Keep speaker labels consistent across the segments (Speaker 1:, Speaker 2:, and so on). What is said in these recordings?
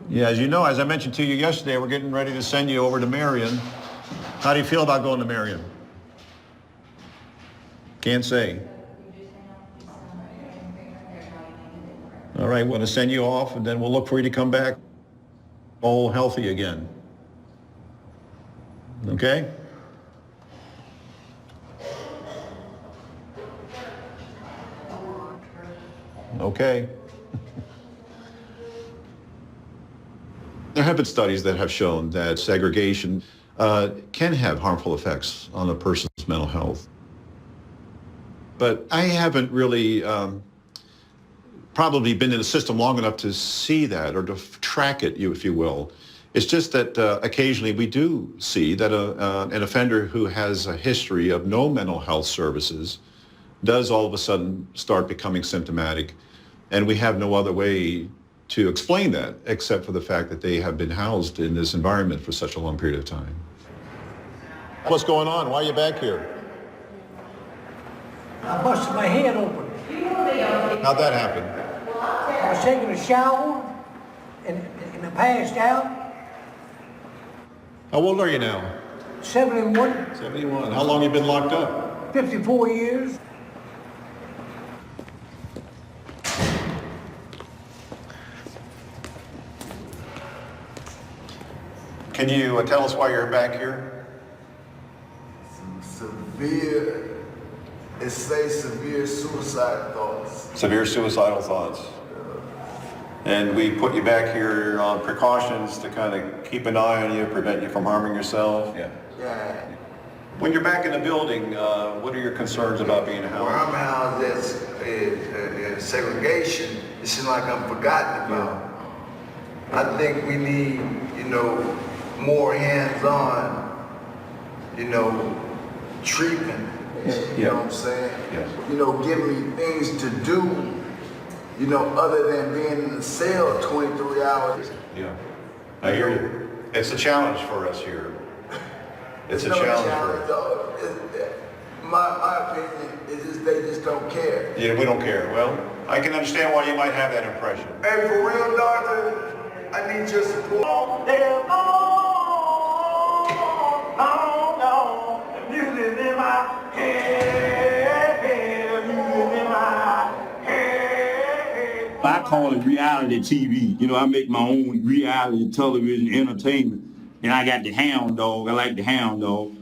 Speaker 1: Yeah, as you know, as I mentioned to you yesterday, we're getting ready to send you over to Marion. How do you feel about going to Marion? Can't say. All right, we're going to send you off, and then we'll look for you to come back all healthy again. Okay? Okay. There have been studies that have shown that segregation can have harmful effects on a person's mental health. But I haven't really probably been in the system long enough to see that or to track it, if you will. It's just that occasionally we do see that an offender who has a history of no mental health services does all of a sudden start becoming symptomatic. And we have no other way to explain that except for the fact that they have been housed in this environment for such a long period of time. What's going on? Why are you back here?
Speaker 2: I busted my head open.
Speaker 1: How'd that happen?
Speaker 2: I was taking a shower and I passed out.
Speaker 1: How old are you now?
Speaker 2: 71.
Speaker 1: 71. How long have you been locked up?
Speaker 2: 54 years.
Speaker 1: Can you tell us why you're back here?
Speaker 3: Severe, it says severe suicide thoughts.
Speaker 1: Severe suicidal thoughts. And we put you back here on precautions to kind of keep an eye on you, prevent you from harming yourself.
Speaker 3: Yeah.
Speaker 1: When you're back in the building, what are your concerns about being housed?
Speaker 3: Where I'm housed is segregation. It seems like I'm forgotten about. I think we need, more hands-on, treatment. You know what I'm saying?
Speaker 1: Yes.
Speaker 3: Give me things to do, other than being in the cell 23 hours.
Speaker 1: Yeah. I hear you. It's a challenge for us here. It's a challenge for us.
Speaker 3: My opinion is just they just don't care.
Speaker 1: Yeah, we don't care. Well, I can understand why you might have that impression.
Speaker 3: Hey, for real, doctor, I need your support.
Speaker 4: I call it reality TV. I make my own reality television entertainment. And I got the hound dog. I like the hound dog.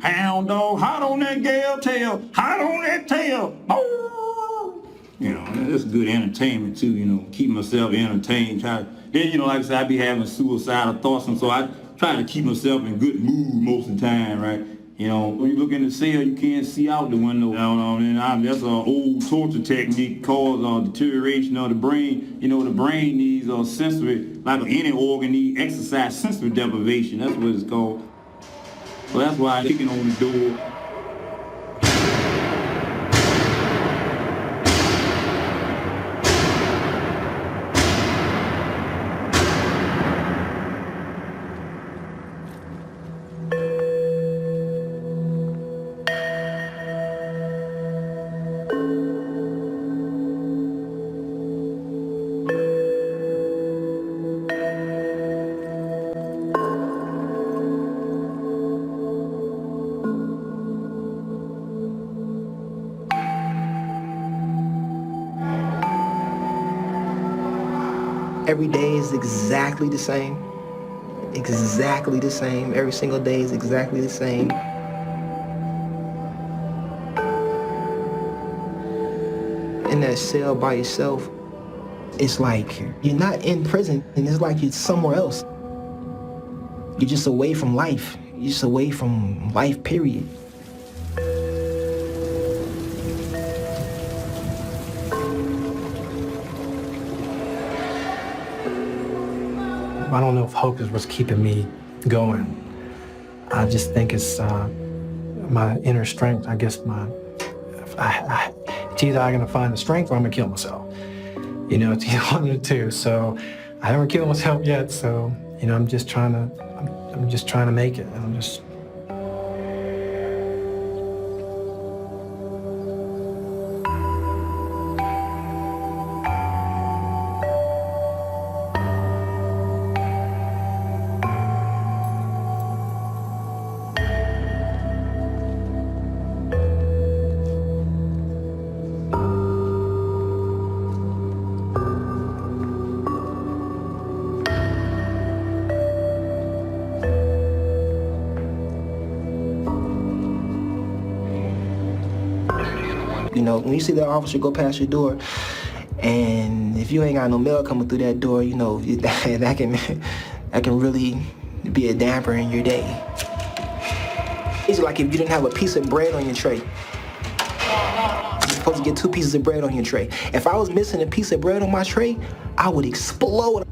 Speaker 4: Hound dog, hot on that gal tail, hot on that tail. That's good entertainment too, keep myself entertained. Then, like I said, I be having suicidal thoughts, and so I try to keep myself in good mood most of the time, right? When you look in the cell, you can't see out the window. That's an old torture technique called deterioration of the brain. The brain needs sensory, like any organ needs exercise sensory deprivation. That's what it's called. So that's why I'm kicking on the door.
Speaker 5: Every day is exactly the same. Exactly the same. Every single day is exactly the same. In that cell by yourself, it's like you're not in prison, and it's like you're somewhere else. You're just away from life. You're just away from life, period.
Speaker 6: I don't know if hope is what's keeping me going. I just think it's my inner strength. I guess it's either I'm gonna find the strength or I'm gonna kill myself. It's either one of the two. So I haven't killed myself yet. So I'm just trying to make it. And I'm just.
Speaker 5: You know, when you see that officer go past your door, and if you ain't got no mail coming through that door, you know, that can really be a damper in your day. It's like if you didn't have a piece of bread on your tray. You're supposed to get 2 pieces of bread on your tray. If I was missing a piece of bread on my tray, I would explode.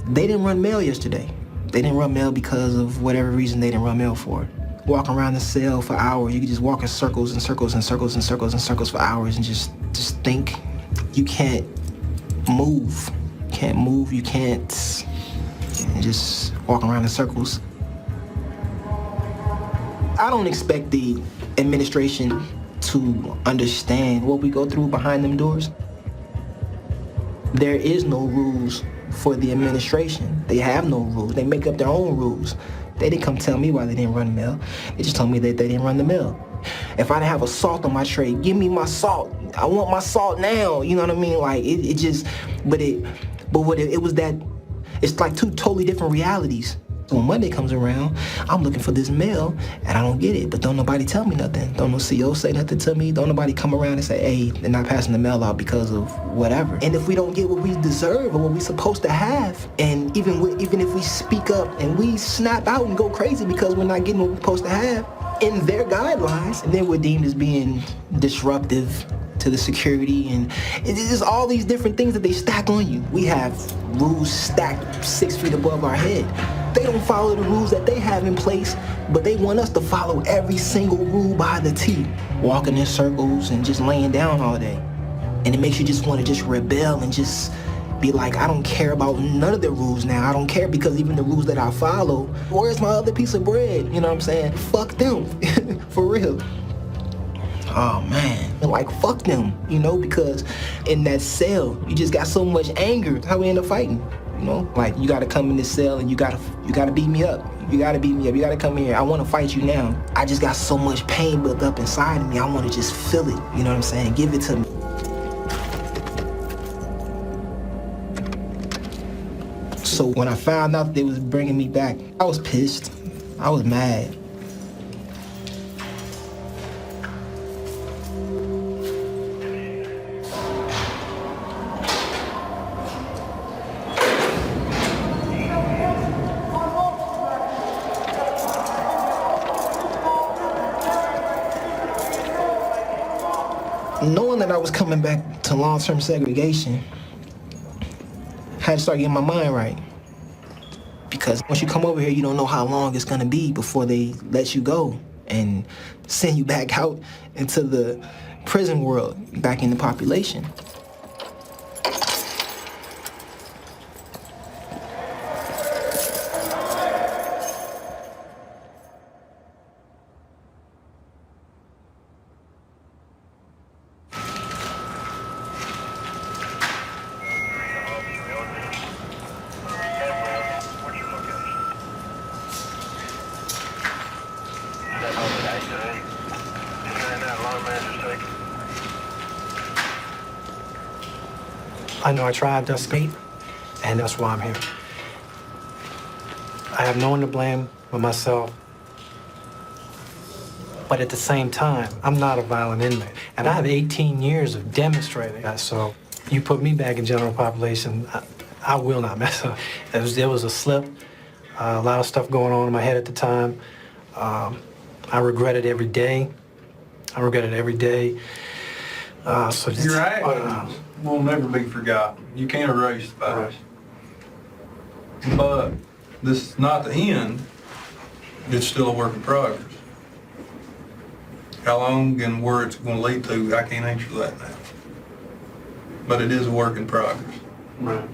Speaker 5: They didn't run mail yesterday. They didn't run mail because of whatever reason they didn't run mail for. Walk around the cell for hours. You could just walk in circles and circles and circles and circles and circles for hours and just think. You can't move. You can't move. You can't just walk around in circles. I don't expect the administration to understand what we go through behind them doors. There is no rules for the administration. They have no rules. They make up their own rules. They didn't come tell me why they didn't run the mail. They just told me that they didn't run the mail. If I didn't have a salt on my tray, give me my salt. I want my salt now. You know what I mean? Like it was that. It's like 2 totally different realities. So when Monday comes around, I'm looking for this mail and I don't get it. But don't nobody tell me nothing. Don't no CO say nothing to me. Don't nobody come around and say, hey, they're not passing the mail out because of whatever. And if we don't get what we deserve or what we're supposed to have, and even if we speak up and we snap out and go crazy because we're not getting what we're supposed to have in their guidelines, and then we're deemed as being disruptive to the security, and it's just all these different things that they stack on you. We have rules stacked 6 feet above our head. They don't follow the rules that they have in place, but they want us to follow every single rule by the T. Walking in circles and just laying down all day. And it makes you just want to just rebel and just be like, I don't care about none of the rules now. I don't care because even the rules that I follow, where's my other piece of bread? You know what I'm saying? Fuck them, for real. Oh man, like fuck them, you know, because in that cell, you just got so much anger. That's how we end up fighting, you know? Like you gotta come in this cell and you gotta beat me up. You gotta beat me up, you gotta come here. I wanna fight you now. I just got so much pain built up inside of me. I wanna just feel it, you know what I'm saying? Give it to me. So when I found out they was bringing me back, I was pissed. I was mad. Knowing that I was coming back to long-term segregation, I had to start getting my mind right. Because once you come over here, you don't know how long it's gonna be before they let you go and send you back out into the prison world, back in the population.
Speaker 6: I know I tried to escape, and that's why I'm here. I have no one to blame but myself. But at the same time, I'm not a violent inmate. And I have 18 years of demonstrating that. So you put me back in general population, I will not mess up. There was a slip, a lot of stuff going on in my head at the time. I regret it every day. So
Speaker 7: Your actions will never be forgotten. You can't erase the past. But this is not the end. It's still a work in progress. How long and where it's going to lead to, I can't answer that now. But it is a work in progress.
Speaker 6: Right.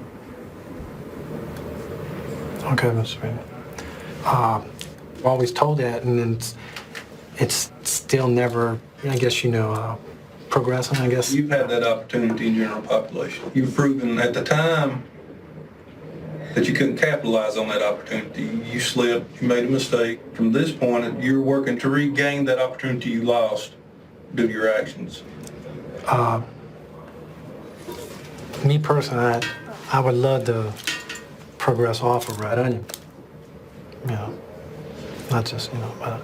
Speaker 6: Okay, Mr. Speaker. I've always told that, and then it's still never, I guess, progressing, I guess.
Speaker 7: You've had that opportunity in general population. You've proven at the time that you couldn't capitalize on that opportunity. You slipped, you made a mistake. From this point, you're working to regain that opportunity you lost due to your actions.
Speaker 6: Me personally, I would love to progress off of Red Onion. Not just, but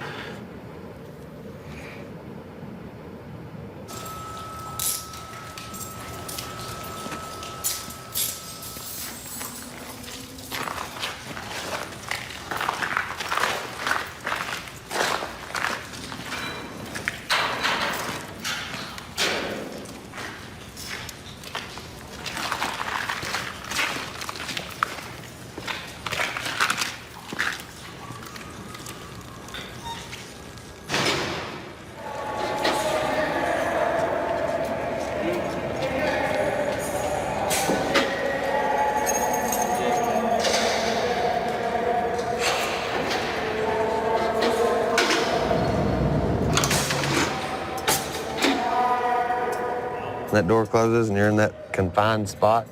Speaker 8: and that door closes and you're in that confined spot,